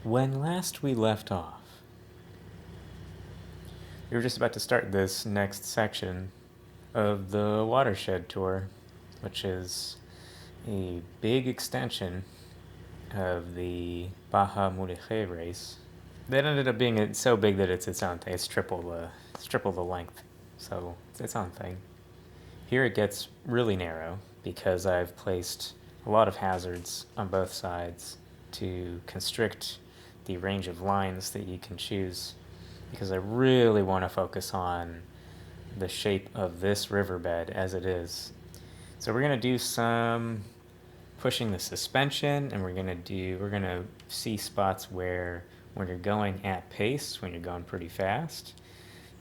When last we left off, we were just about to start this next section of the Watershed Tour, which is a big extension of the Baja Mulegé race. That ended up being so big that it's its own thing. It's triple the length, so it's its own thing. Here it gets really narrow because I've placed a lot of hazards on both sides to constrict the range of lines that you can choose, because I really want to focus on the shape of this riverbed as it is. So we're going to do some pushing the suspension, and we're going to see spots where when you're going at pace, when you're going pretty fast,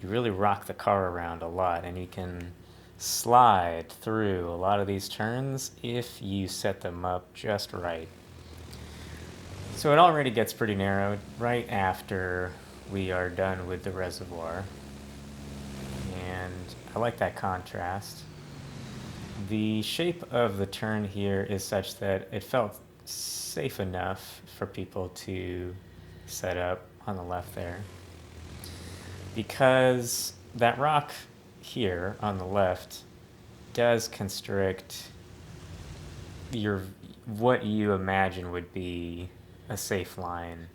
you really rock the car around a lot, and you can slide through a lot of these turns if you set them up just right. So it already gets pretty narrow right after we are done with the reservoir, and I like that contrast. The shape of the turn here is such that it felt safe enough for people to set up on the left there, because that rock here on the left does constrict what you imagine would be a safe line,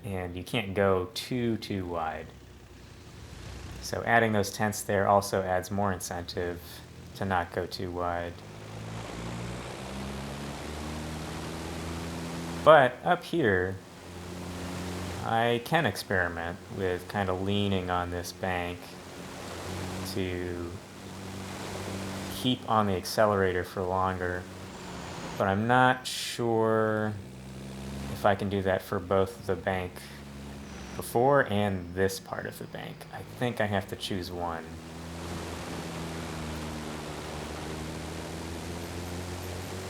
and you can't go too wide. So adding those tents there also adds more incentive to not go too wide. But up here, I can experiment with kind of leaning on this bank to keep on the accelerator for longer, but I'm not sure if I can do that for both the bank before and this part of the bank. I think I have to choose one.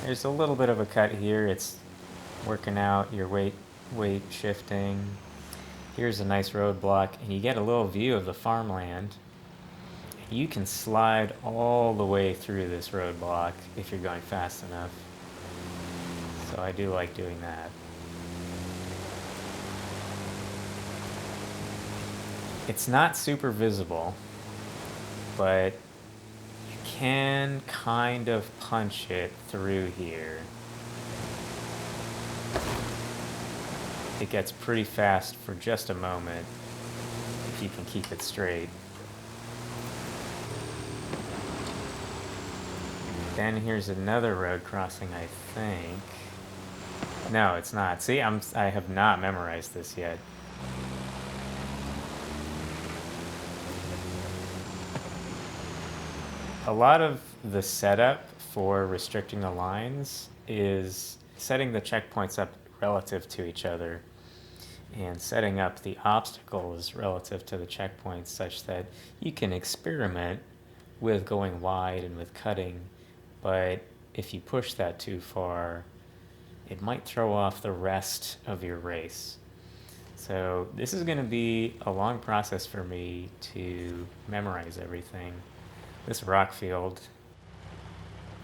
There's a little bit of a cut here. It's working out your weight shifting. Here's a nice roadblock, and you get a little view of the farmland. You can slide all the way through this roadblock if you're going fast enough. So I do like doing that. It's not super visible, but you can kind of punch it through here. It gets pretty fast for just a moment if you can keep it straight. Then here's another road crossing, I think. No, it's not. See, I have not memorized this yet. A lot of the setup for restricting the lines is setting the checkpoints up relative to each other and setting up the obstacles relative to the checkpoints such that you can experiment with going wide and with cutting, but if you push that too far, it might throw off the rest of your race. So this is going to be a long process for me to memorize everything. This rock field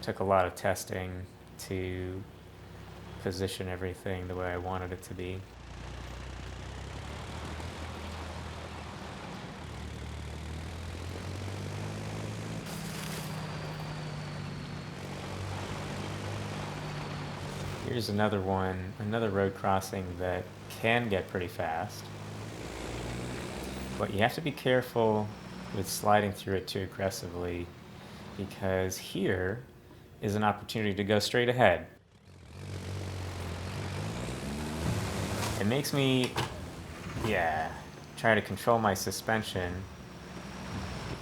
took a lot of testing to position everything the way I wanted it to be. Here's another one, another road crossing that can get pretty fast, but you have to be careful with sliding through it too aggressively, because here is an opportunity to go straight ahead. It makes me, try to control my suspension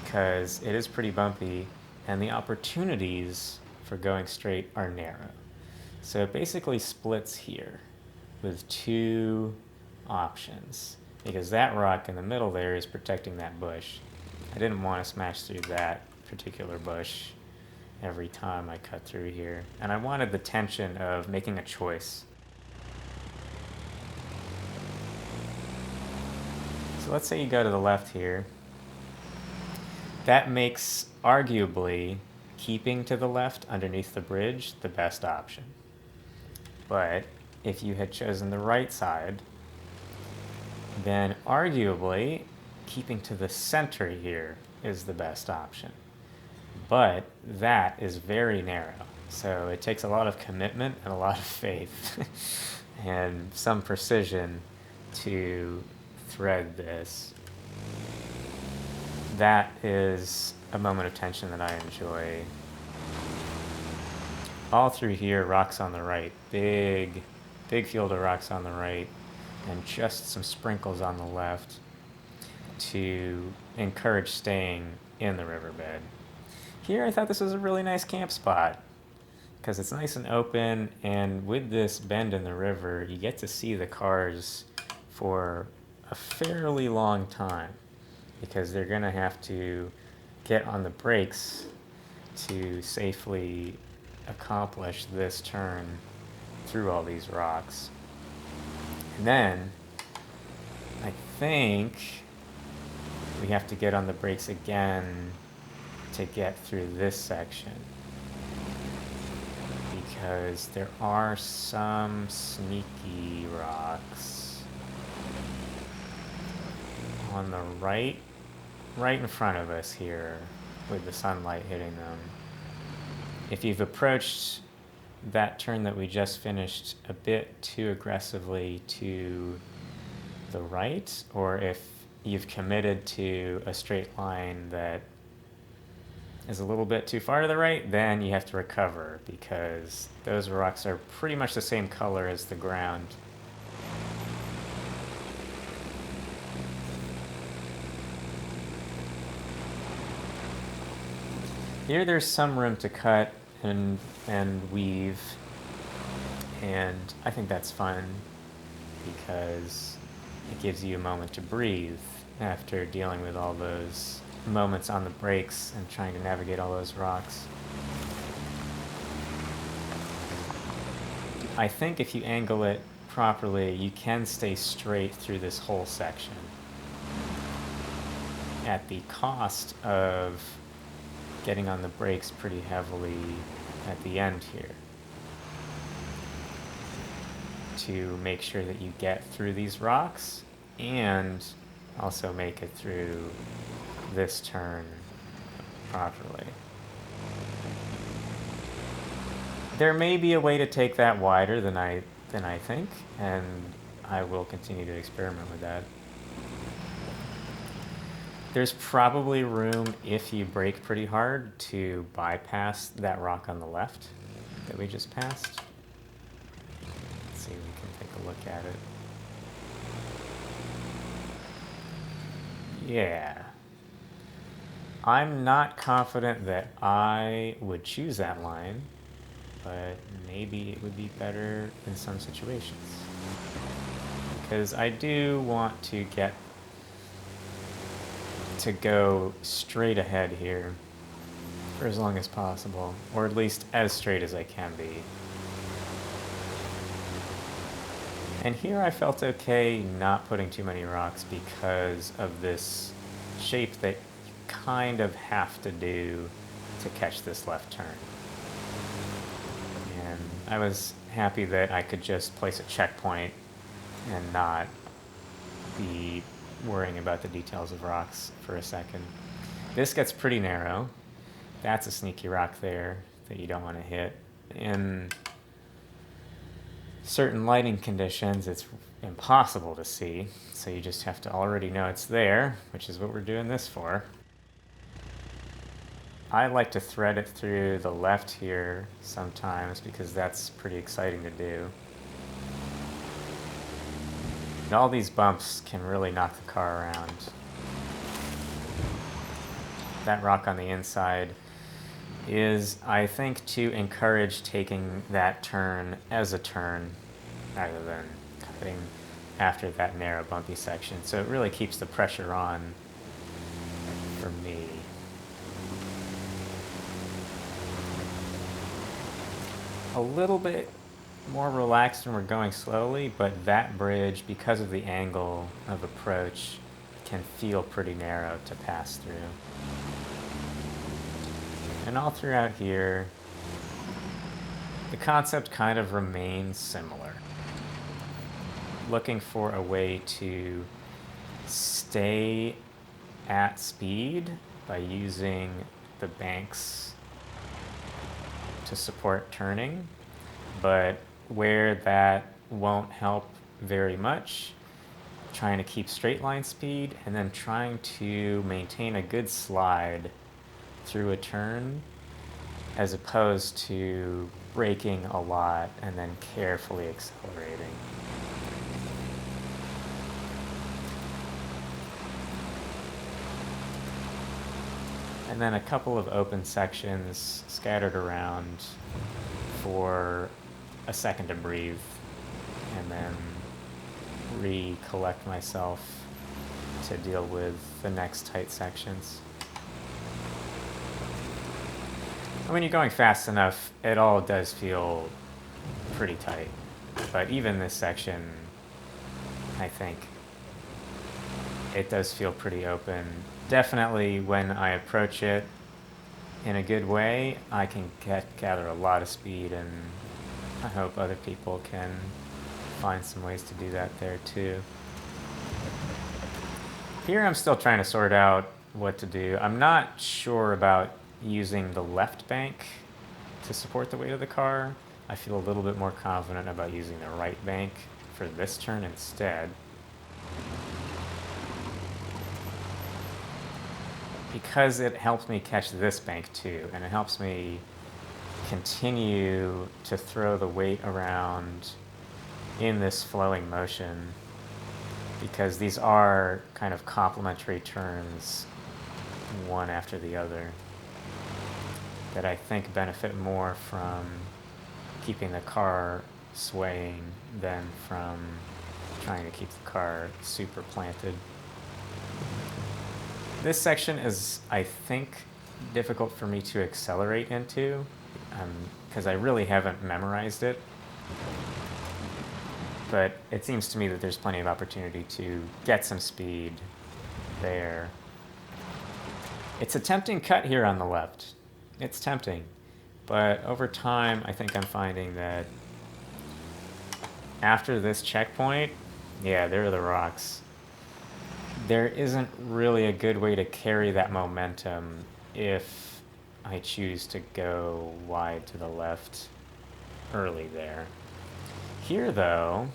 because it is pretty bumpy and the opportunities for going straight are narrow. So it basically splits here with two options, because that rock in the middle there is protecting that bush. I didn't want to smash through that particular bush every time I cut through here, and I wanted the tension of making a choice. So let's say you go to the left here. That makes, arguably, keeping to the left underneath the bridge the best option. But if you had chosen the right side, then arguably keeping to the center here is the best option. But that is very narrow. So it takes a lot of commitment and a lot of faith and some precision to thread this. That is a moment of tension that I enjoy. All through here, rocks on the right. Big field of rocks on the right, and just some sprinkles on the left to encourage staying in the riverbed. Here I thought this was a really nice camp spot because it's nice and open, and with this bend in the river, you get to see the cars for a fairly long time because they're going to have to get on the brakes to safely accomplish this turn through all these rocks. And then I think we have to get on the brakes again to get through this section because there are some sneaky rocks on the right in front of us here with the sunlight hitting them. If you've approached that turn that we just finished a bit too aggressively to the right, or if you've committed to a straight line that is a little bit too far to the right, then you have to recover because those rocks are pretty much the same color as the ground. Here there's some room to cut and weave, and I think that's fun because it gives you a moment to breathe after dealing with all those moments on the brakes and trying to navigate all those rocks. I think if you angle it properly, you can stay straight through this whole section at the cost of getting on the brakes pretty heavily at the end here to make sure that you get through these rocks and also make it through this turn properly. There may be a way to take that wider than I think, and I will continue to experiment with that. There's probably room, if you brake pretty hard, to bypass that rock on the left that we just passed. Let's see if we can take a look at it. Yeah. I'm not confident that I would choose that line, but maybe it would be better in some situations. Because I do want to get to go straight ahead here for as long as possible, or at least as straight as I can be. And here I felt okay not putting too many rocks because of this shape that you kind of have to do to catch this left turn. And I was happy that I could just place a checkpoint and not be worrying about the details of rocks for a second. This gets pretty narrow. That's a sneaky rock there that you don't want to hit. In certain lighting conditions, it's impossible to see, so you just have to already know it's there, which is what we're doing this for. I like to thread it through the left here sometimes because that's pretty exciting to do. And all these bumps can really knock the car around. That rock on the inside is, I think, to encourage taking that turn as a turn rather than cutting after that narrow bumpy section. So it really keeps the pressure on for me. A little bit more relaxed when we're going slowly, but that bridge, because of the angle of approach, can feel pretty narrow to pass through. And all throughout here, the concept kind of remains similar. looking for a way to stay at speed by using the banks to support turning, but where that won't help very much, trying to keep straight line speed and then trying to maintain a good slide through a turn as opposed to braking a lot and then carefully accelerating. And then a couple of open sections scattered around for a second to breathe and then recollect myself to deal with the next tight sections. And when you're going fast enough, it all does feel pretty tight. But even this section, I think it does feel pretty open. Definitely when I approach it in a good way, I can gather a lot of speed, and I hope other people can find some ways to do that there too. Here I'm still trying to sort out what to do. I'm not sure about using the left bank to support the weight of the car. I feel a little bit more confident about using the right bank for this turn instead. Because it helps me catch this bank too, and it helps me continue to throw the weight around in this flowing motion, because these are kind of complementary turns, one after the other, that I think benefit more from keeping the car swaying than from trying to keep the car super planted. This section is, I think, difficult for me to accelerate into, because I really haven't memorized it. But it seems to me that there's plenty of opportunity to get some speed there. It's a tempting cut here on the left. It's tempting. But over time, I think I'm finding that after this checkpoint, yeah, there are the rocks. There isn't really a good way to carry that momentum if I choose to go wide to the left early there. Here, though,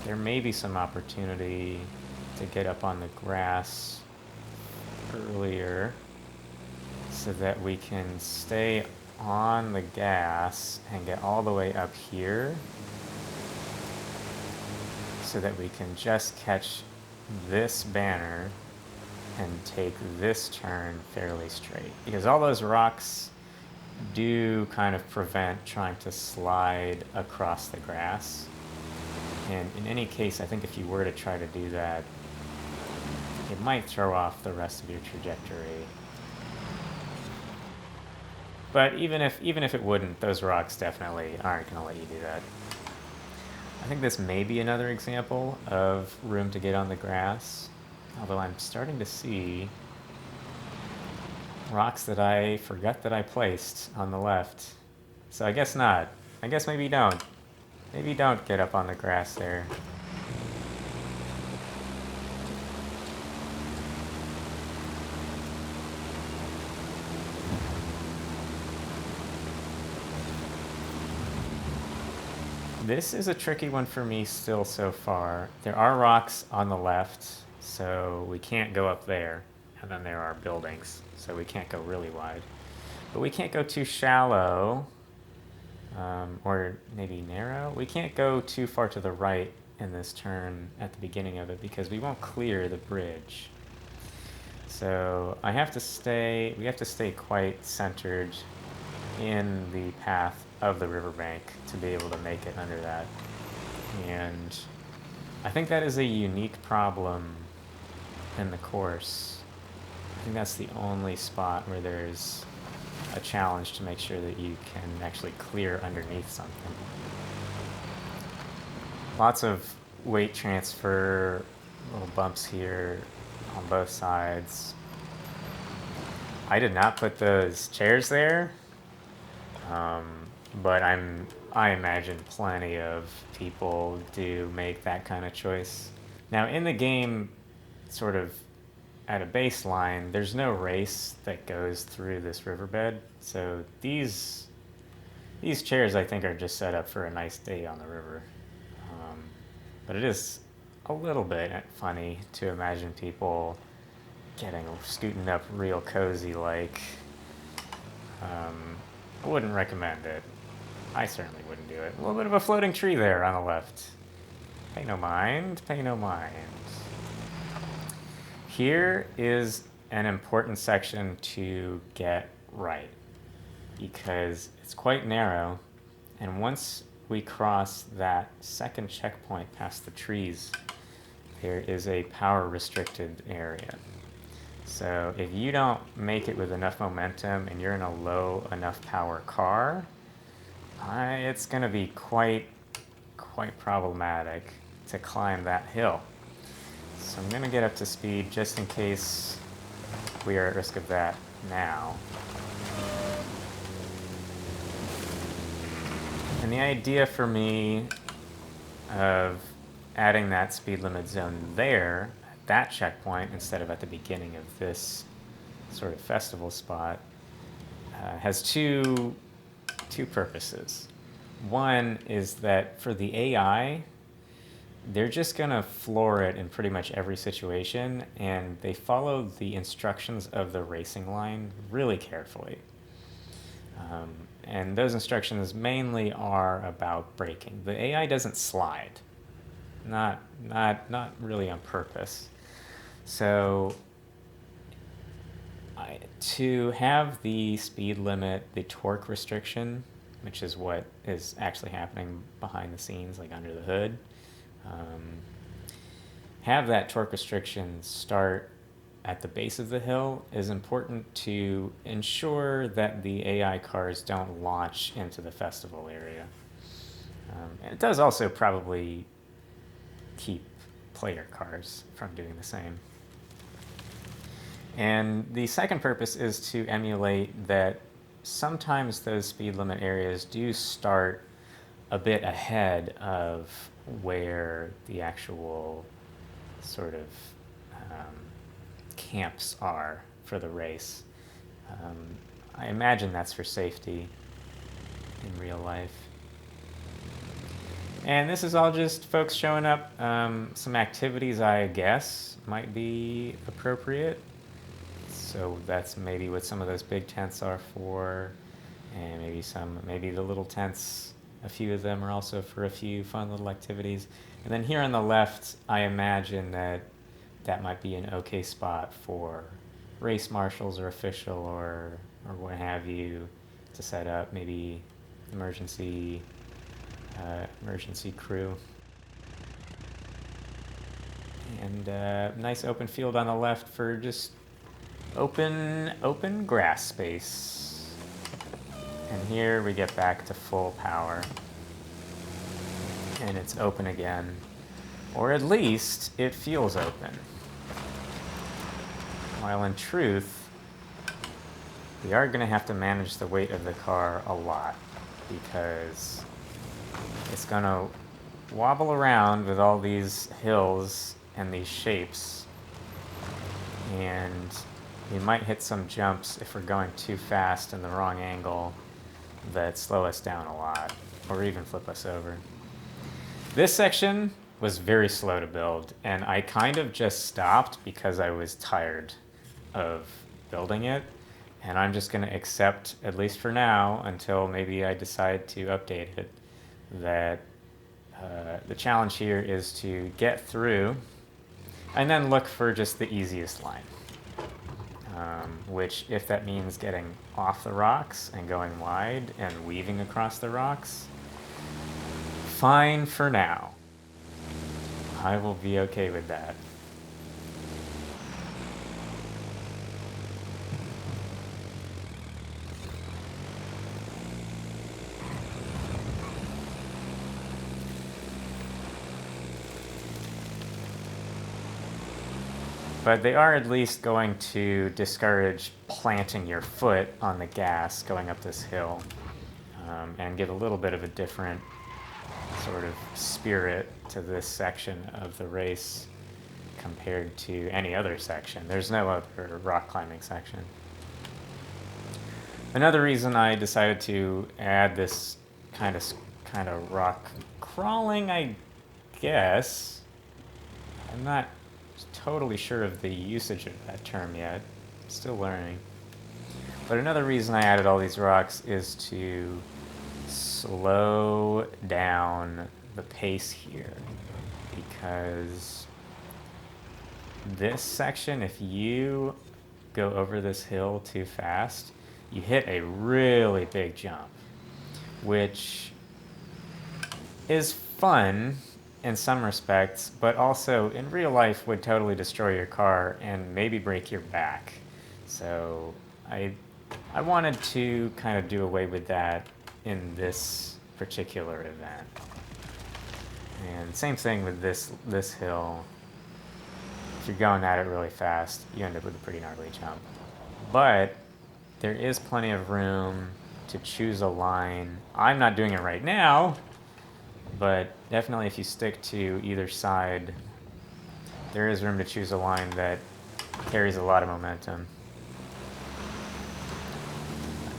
there may be some opportunity to get up on the grass earlier so that we can stay on the gas and get all the way up here so that we can just catch this banner and take this turn fairly straight. Because all those rocks do kind of prevent trying to slide across the grass. And in any case, I think if you were to try to do that, it might throw off the rest of your trajectory. But even if it wouldn't, those rocks definitely aren't going to let you do that. I think this may be another example of room to get on the grass, although I'm starting to see rocks that I forgot that I placed on the left. So I guess not. I guess maybe don't. Maybe don't get up on the grass there. This is a tricky one for me still so far. There are rocks on the left, so we can't go up there. And then there are buildings, so we can't go really wide. But we can't go too shallow, or maybe narrow. We can't go too far to the right in this turn at the beginning of it because we won't clear the bridge. So we have to stay quite centered in the path of the riverbank to be able to make it under that. And I think that is a unique problem in the course. I think that's the only spot where there's a challenge to make sure that you can actually clear underneath something. Lots of weight transfer, little bumps here on both sides. I did not put those chairs there, but I'm I imagine plenty of people do make that kind of choice. Now, in the game, sort of at a baseline, there's no race that goes through this riverbed, so these chairs, I think, are just set up for a nice day on the river. But it is a little bit funny to imagine people scooting up real cozy like. I wouldn't recommend it. I certainly wouldn't do it. A little bit of a floating tree there on the left. Pay no mind, pay no mind. Here is an important section to get right because it's quite narrow, and once we cross that second checkpoint past the trees, there is a power restricted area. So if you don't make it with enough momentum and you're in a low enough power car, it's going to be quite problematic to climb that hill. So I'm going to get up to speed just in case we are at risk of that now. And the idea for me of adding that speed limit zone there, at that checkpoint, instead of at the beginning of this sort of festival spot, has two purposes. One is that for the AI, they're just going to floor it in pretty much every situation, and they follow the instructions of the racing line really carefully. And those instructions mainly are about braking. The AI doesn't slide, not really on purpose. So to have the speed limit, the torque restriction, which is what is actually happening behind the scenes, like under the hood, have that torque restriction start at the base of the hill is important to ensure that the AI cars don't launch into the festival area. And it does also probably keep player cars from doing the same. And the second purpose is to emulate that sometimes those speed limit areas do start a bit ahead of where the actual sort of camps are for the race. I imagine that's for safety in real life. And this is all just folks showing up. Some activities, I guess, might be appropriate. So that's maybe what some of those big tents are for, and maybe the little tents, a few of them are also for a few fun little activities. And then here on the left, I imagine that might be an okay spot for race marshals or official or what have you to set up, maybe emergency crew. And nice open field on the left for just open grass space. And here we get back to full power. And it's open again. Or at least it feels open. While in truth, we are going to have to manage the weight of the car a lot because it's going to wobble around with all these hills and these shapes, and we might hit some jumps if we're going too fast in the wrong angle that slow us down a lot or even flip us over. This section was very slow to build, and I kind of just stopped because I was tired of building it, and I'm just going to accept, at least for now, until maybe I decide to update it, that the challenge here is to get through and then look for just the easiest line, which, if that means getting off the rocks and going wide and weaving across the rocks, fine for now. I will be okay with that. But they are at least going to discourage planting your foot on the gas going up this hill. and give a little bit of a different sort of spirit to this section of the race compared to any other section. There's no other rock climbing section. Another reason I decided to add this kind of rock crawling, I guess. I'm not totally sure of the usage of that term yet. Still learning. But another reason I added all these rocks is to slow down the pace here, because this section, if you go over this hill too fast, you hit a really big jump, which is fun in some respects, but also in real life would totally destroy your car and maybe break your back. So I wanted to kind of do away with that in this particular event. And same thing with this hill. If you're going at it really fast, you end up with a pretty gnarly jump. But there is plenty of room to choose a line. I'm not doing it right now, but definitely if you stick to either side, there is room to choose a line that carries a lot of momentum.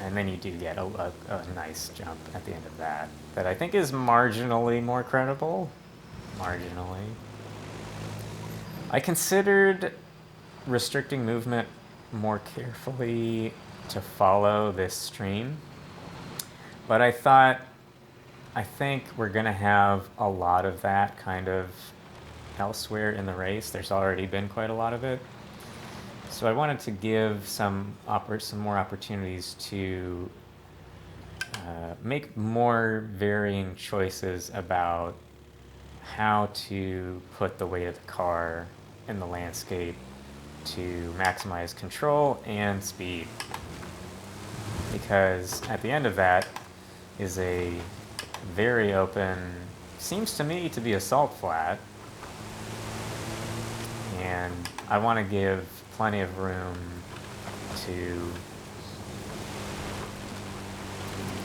And then you do get a nice jump at the end of that I think is marginally more credible. Marginally. I considered restricting movement more carefully to follow this stream, but I think we're going to have a lot of that kind of elsewhere in the race. There's already been quite a lot of it. So I wanted to give some more opportunities to make more varying choices about how to put the weight of the car in the landscape to maximize control and speed. Because at the end of that is a very open, seems to me to be a salt flat, and I want to give plenty of room to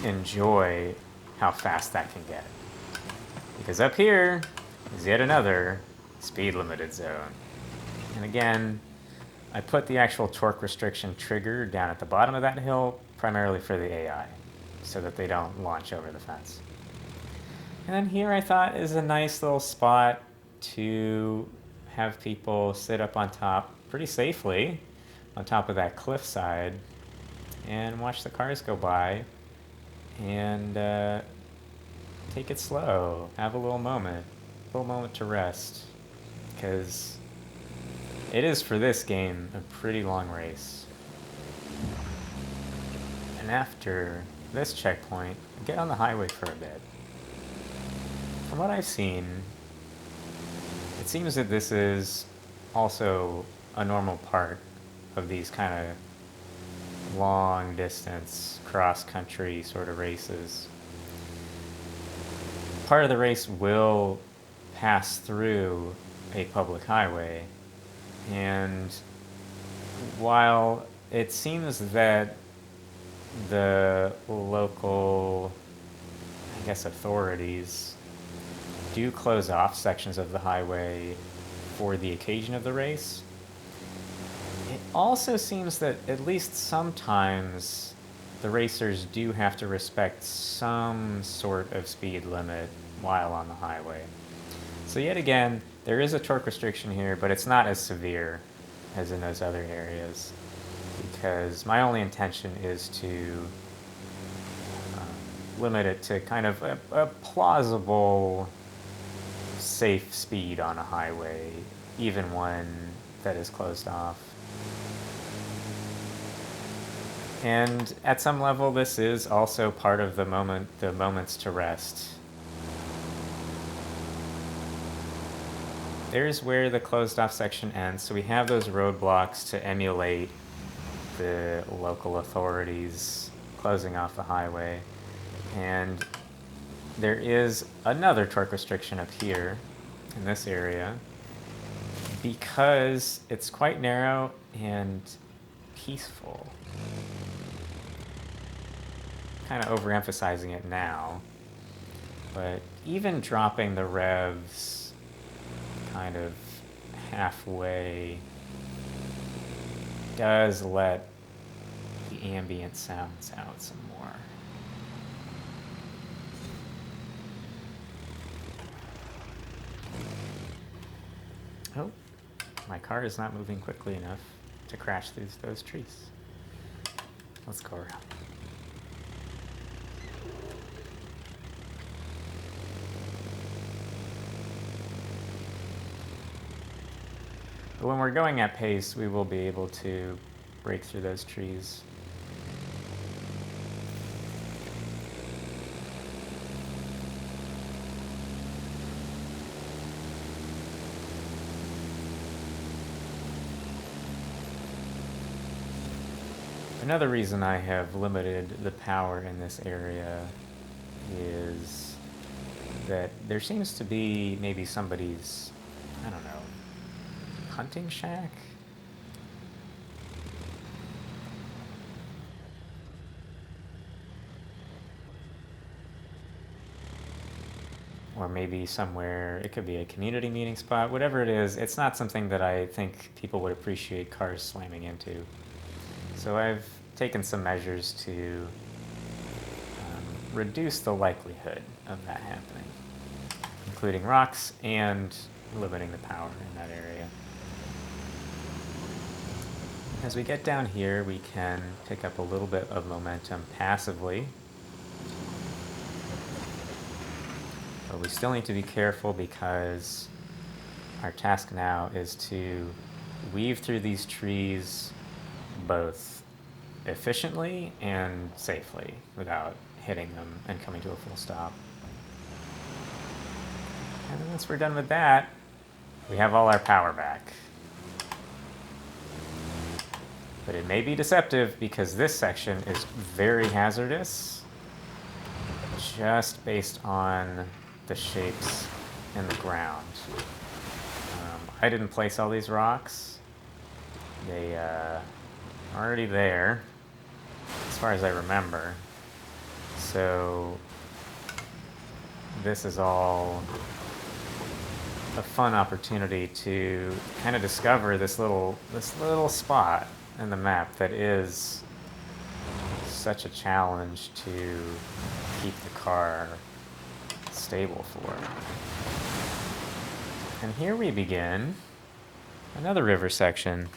enjoy how fast that can get. Because up here is yet another speed limited zone. And again, I put the actual torque restriction trigger down at the bottom of that hill primarily for the AI, so that they don't launch over the fence. And then here I thought is a nice little spot to have people sit up on top pretty safely on top of that cliffside and watch the cars go by and take it slow, have a little moment to rest, because it is, for this game, a pretty long race. And after this checkpoint, get on the highway for a bit. From what I've seen, it seems that this is also a normal part of these kind of long distance cross-country sort of races. Part of the race will pass through a public highway, and while it seems that the local, I guess, authorities do close off sections of the highway for the occasion of the race, it also seems that at least sometimes the racers do have to respect some sort of speed limit while on the highway. So yet again, there is a torque restriction here, but it's not as severe as in those other areas, because my only intention is to limit it to kind of a plausible, safe speed on a highway, even one that is closed off. And at some level, this is also part of the moments to rest. There's where the closed off section ends, so we have those roadblocks to emulate the local authorities closing off the highway. And there is another torque restriction up here in this area, because it's quite narrow and peaceful. kind of overemphasizing it now, but even dropping the revs kind of halfway does let the ambient sounds out some more. Oh, my car is not moving quickly enough to crash through those trees. Let's go around. But when we're going at pace, we will be able to break through those trees. Another reason I have limited the power in this area is that there seems to be maybe somebody's, I don't know, hunting shack? Or maybe somewhere, it could be a community meeting spot, whatever it is, it's not something that I think people would appreciate cars slamming into. So I've taken some measures to reduce the likelihood of that happening, including rocks and limiting the power in that area. As we get down here, we can pick up a little bit of momentum passively. But we still need to be careful because our task now is to weave through these trees both efficiently and safely without hitting them and coming to a full stop. And then once we're done with that, we have all our power back. But it may be deceptive because this section is very hazardous just based on the shapes in the ground. I didn't place all these rocks. They are already there, as far as I remember. So this is all a fun opportunity to kind of discover this little spot in the map that is such a challenge to keep the car stable for. And here we begin another river section.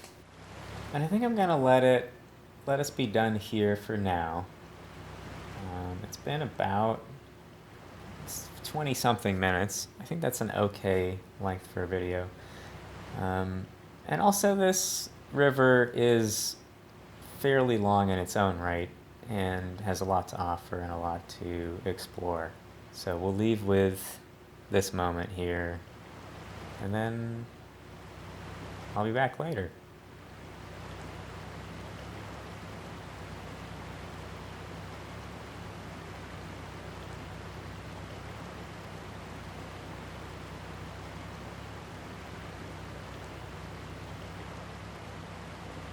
And I think I'm gonna let us be done here for now. It's been about 20 something minutes. I think that's an okay length for a video. And also this river is fairly long in its own right and has a lot to offer and a lot to explore. So we'll leave with this moment here, and then I'll be back later.